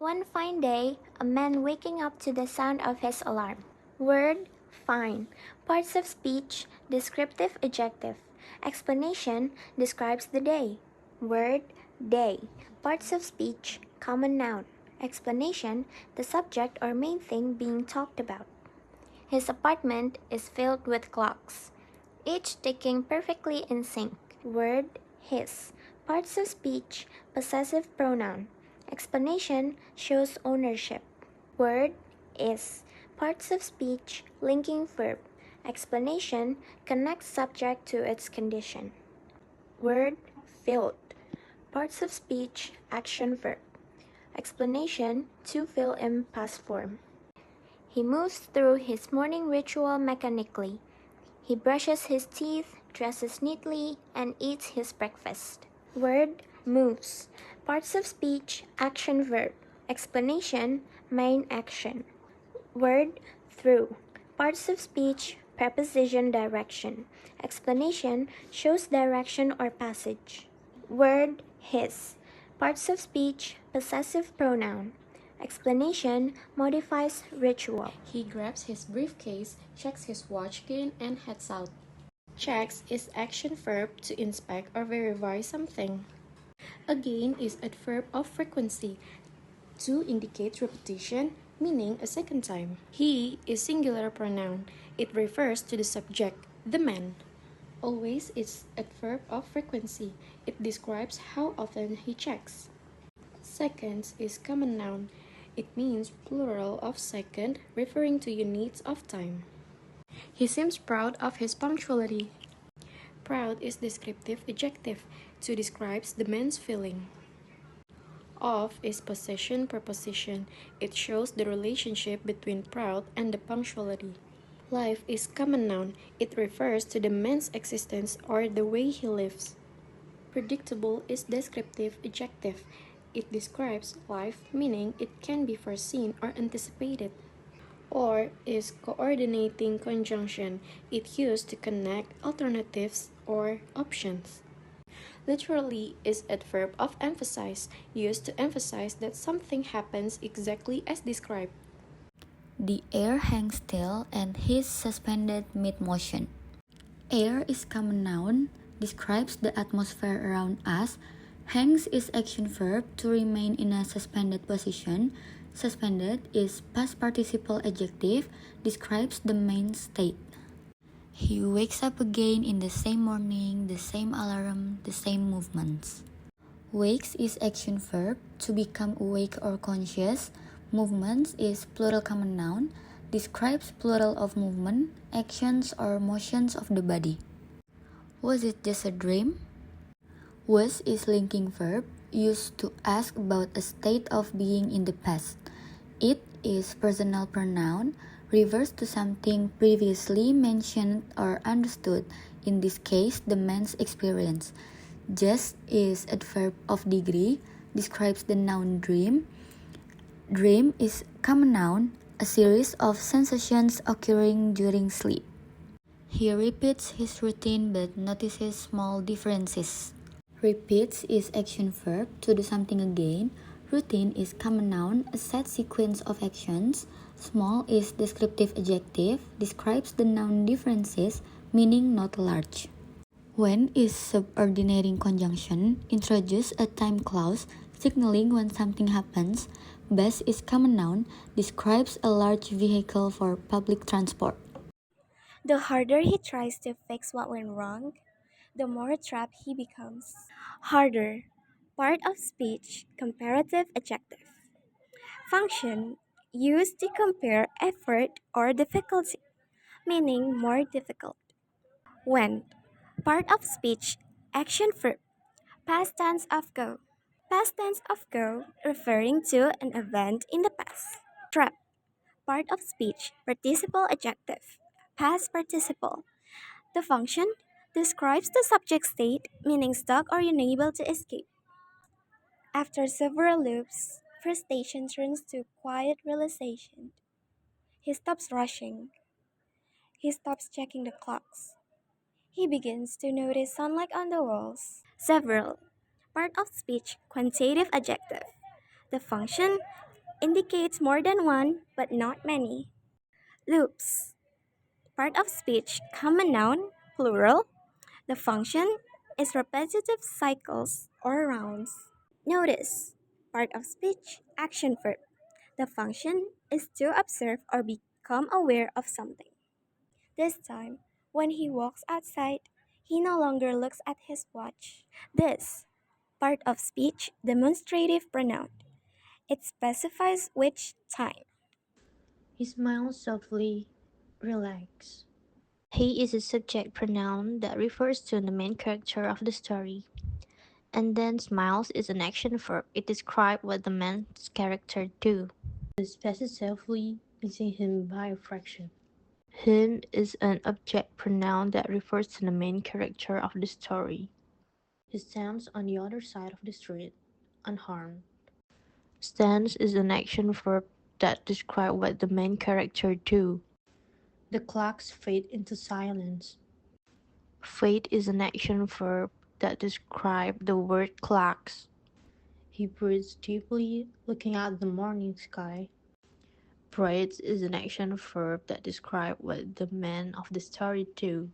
One fine day, a man waking up to the sound of his alarm. Word, fine. Parts of speech, descriptive adjective. Explanation, describes the day. Word, day. Parts of speech, common noun. Explanation, the subject or main thing being talked about. His apartment is filled with clocks, each ticking perfectly in sync. Word, his. Parts of speech, possessive pronoun. Explanation shows ownership. Word, is. Parts of speech, linking verb. Explanation connects subject to its condition. Word, filled. Parts of speech, action verb. Explanation to fill in past form. He moves through his morning ritual mechanically. He brushes his teeth, dresses neatly, and eats his breakfast. Word, moves. Parts of speech, action verb. Explanation, main action. Word, through. Parts of speech, preposition, direction. Explanation shows direction or passage. Word, his. Parts of speech, possessive pronoun. Explanation modifies ritual. He grabs his briefcase, checks his watch again, and heads out. Checks is action verb to inspect or verify something. Again is adverb of frequency to indicate repetition, meaning a second time. He is singular pronoun. It refers to the subject, the man. Always is adverb of frequency. It describes how often he checks. Seconds is common noun. It means plural of second, referring to units of time. He seems proud of his punctuality. Proud is descriptive adjective to describes the man's feeling. Of is possession preposition. It shows the relationship between proud and the punctuality. Life is common noun. It refers to the man's existence or the way he lives. Predictable is descriptive adjective. It describes life, meaning it can be foreseen or anticipated. Or is coordinating conjunction. It used to connect alternatives or options. Literally is adverb of emphasize, used to emphasize that something happens exactly as described. The air hangs still and is suspended mid-motion. Air is common noun, describes the atmosphere around us. Hangs is action verb to remain in a suspended position. Suspended is past participle adjective, describes the main state. He wakes up again in the same morning, the same alarm, the same movements. Wakes is action verb to become awake or conscious. Movements is plural common noun, describes plural of movement, actions or motions of the body. Was it just a dream? Was is linking verb used to ask about a state of being in the past. It is personal pronoun, refers to something previously mentioned or understood, in this case the man's experience. Just is adverb of degree, describes the noun dream. Dream is common noun, a series of sensations occurring during sleep. He repeats his routine but notices small differences. Repeats is action verb to do something again. Routine is common noun, a set sequence of actions. Small is descriptive adjective, describes the noun differences, meaning not large. When is subordinating conjunction, introduce a time clause, signaling when something happens. Bus is common noun, describes a large vehicle for public transport. The harder he tries to fix what went wrong, the more trapped he becomes. Harder. Part of speech, comparative adjective. Function, used to compare effort or difficulty, meaning more difficult. When. Part of speech, action verb. Past tense of go. Past tense of go, referring to an event in the past. Trap. Part of speech, participle adjective. Past participle. The function describes the subject state, meaning stuck or unable to escape. After several loops, frustration turns to quiet realization. He stops rushing. He stops checking the clocks. He begins to notice sunlight on the walls. Several. Part of speech, quantitative adjective. The function indicates more than one but not many. Loops, part of speech, common noun, plural. The function is repetitive cycles or rounds. Notice, part of speech, action verb. The function is to observe or become aware of something. This time, when he walks outside, he no longer looks at his watch. This, part of speech, demonstrative pronoun. It specifies which time. He smiles softly, relax. He is a subject pronoun that refers to the main character of the story. And then smiles is an action verb. It describes what the man's character do. He spaces softly, missing him by a fraction. Him is an object pronoun that refers to the main character of the story. He stands on the other side of the street, unharmed. Stands is an action verb that describes what the main character do. The clocks fade into silence. Fade is an action verb that describes the word clocks. He breathes deeply, looking at the morning sky. Breathes is an action verb that describes what the man of the story do.